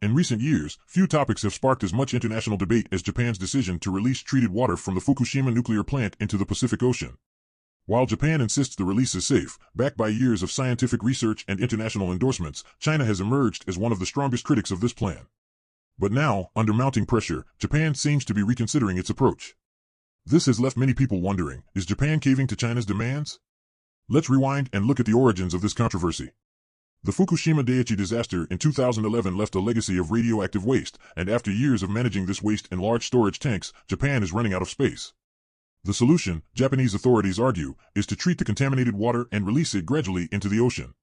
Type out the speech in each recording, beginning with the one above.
In recent years, few topics have sparked as much international debate as Japan's decision to release treated water from the Fukushima nuclear plant into the Pacific Ocean. While Japan insists the release is safe, backed by years of scientific research and international endorsements, China has emerged as one of the strongest critics of this plan. But now, under mounting pressure, Japan seems to be reconsidering its approach. This has left many people wondering, is Japan caving to China's demands? Let's rewind and look at the origins of this controversy. The Fukushima Daiichi disaster in 2011 left a legacy of radioactive waste, and after years of managing this waste in large storage tanks, Japan is running out of space. The solution, Japanese authorities argue, is to treat the contaminated water and release it gradually into the ocean.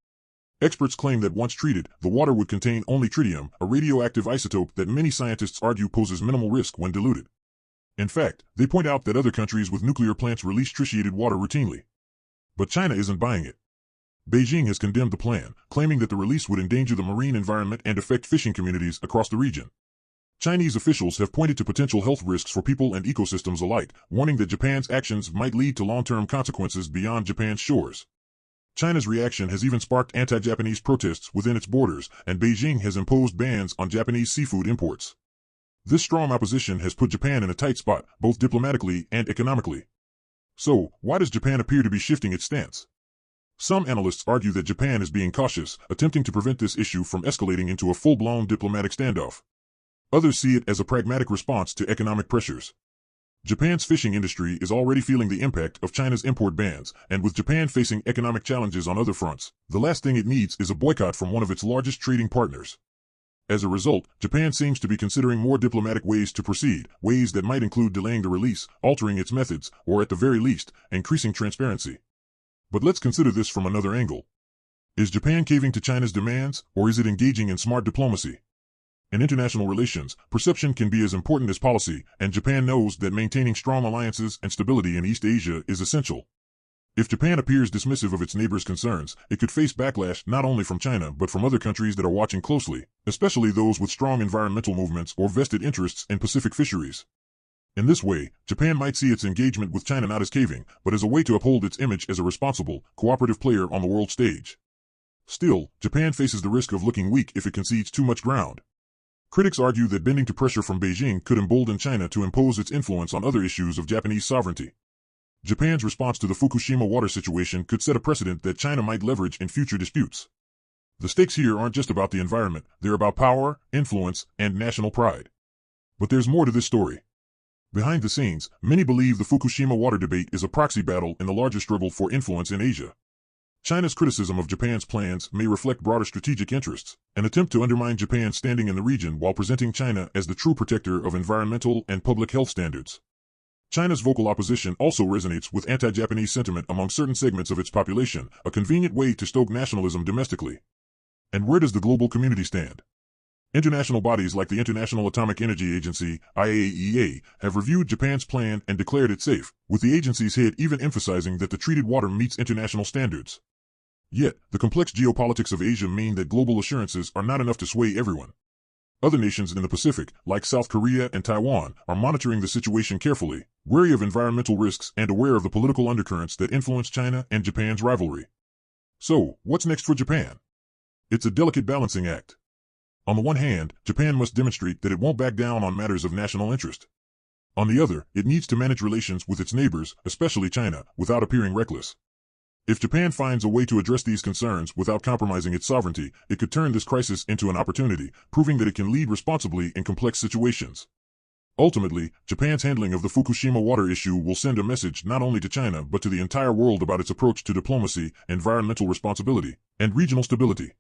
Experts claim that once treated, the water would contain only tritium, a radioactive isotope that many scientists argue poses minimal risk when diluted. In fact, they point out that other countries with nuclear plants release tritiated water routinely. But China isn't buying it. Beijing has condemned the plan, claiming that the release would endanger the marine environment and affect fishing communities across the region. Chinese officials have pointed to potential health risks for people and ecosystems alike, warning that Japan's actions might lead to long-term consequences beyond Japan's shores. China's reaction has even sparked anti-Japanese protests within its borders, and Beijing has imposed bans on Japanese seafood imports. This strong opposition has put Japan in a tight spot, both diplomatically and economically. So, why does Japan appear to be shifting its stance? Some analysts argue that Japan is being cautious, attempting to prevent this issue from escalating into a full-blown diplomatic standoff. Others see it as a pragmatic response to economic pressures. Japan's fishing industry is already feeling the impact of China's import bans, and with Japan facing economic challenges on other fronts, the last thing it needs is a boycott from one of its largest trading partners. As a result, Japan seems to be considering more diplomatic ways to proceed, ways that might include delaying the release, altering its methods, or at the very least, increasing transparency. But let's consider this from another angle. Is Japan caving to China's demands, or is it engaging in smart diplomacy? In international relations, perception can be as important as policy, and Japan knows that maintaining strong alliances and stability in East Asia is essential. If Japan appears dismissive of its neighbors' concerns, it could face backlash not only from China but from other countries that are watching closely, especially those with strong environmental movements or vested interests in Pacific fisheries. In this way, Japan might see its engagement with China not as caving, but as a way to uphold its image as a responsible, cooperative player on the world stage. Still, Japan faces the risk of looking weak if it concedes too much ground. Critics argue that bending to pressure from Beijing could embolden China to impose its influence on other issues of Japanese sovereignty. Japan's response to the Fukushima water situation could set a precedent that China might leverage in future disputes. The stakes here aren't just about the environment, they're about power, influence, and national pride. But there's more to this story. Behind the scenes, many believe the Fukushima water debate is a proxy battle in the larger struggle for influence in Asia. China's criticism of Japan's plans may reflect broader strategic interests, an attempt to undermine Japan's standing in the region while presenting China as the true protector of environmental and public health standards. China's vocal opposition also resonates with anti-Japanese sentiment among certain segments of its population, a convenient way to stoke nationalism domestically. And where does the global community stand? International bodies like the International Atomic Energy Agency, IAEA, have reviewed Japan's plan and declared it safe, with the agency's head even emphasizing that the treated water meets international standards. Yet, the complex geopolitics of Asia mean that global assurances are not enough to sway everyone. Other nations in the Pacific, like South Korea and Taiwan, are monitoring the situation carefully, wary of environmental risks and aware of the political undercurrents that influence China and Japan's rivalry. So, what's next for Japan? It's a delicate balancing act. On the one hand, Japan must demonstrate that it won't back down on matters of national interest. On the other, it needs to manage relations with its neighbors, especially China, without appearing reckless. If Japan finds a way to address these concerns without compromising its sovereignty, it could turn this crisis into an opportunity, proving that it can lead responsibly in complex situations. Ultimately, Japan's handling of the Fukushima water issue will send a message not only to China but to the entire world about its approach to diplomacy, environmental responsibility, and regional stability.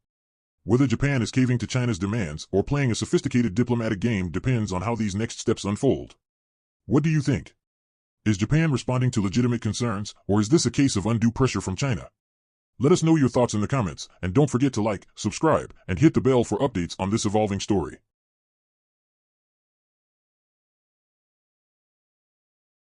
Whether Japan is caving to China's demands or playing a sophisticated diplomatic game depends on how these next steps unfold. What do you think? Is Japan responding to legitimate concerns, or is this a case of undue pressure from China? Let us know your thoughts in the comments, and don't forget to like, subscribe, and hit the bell for updates on this evolving story.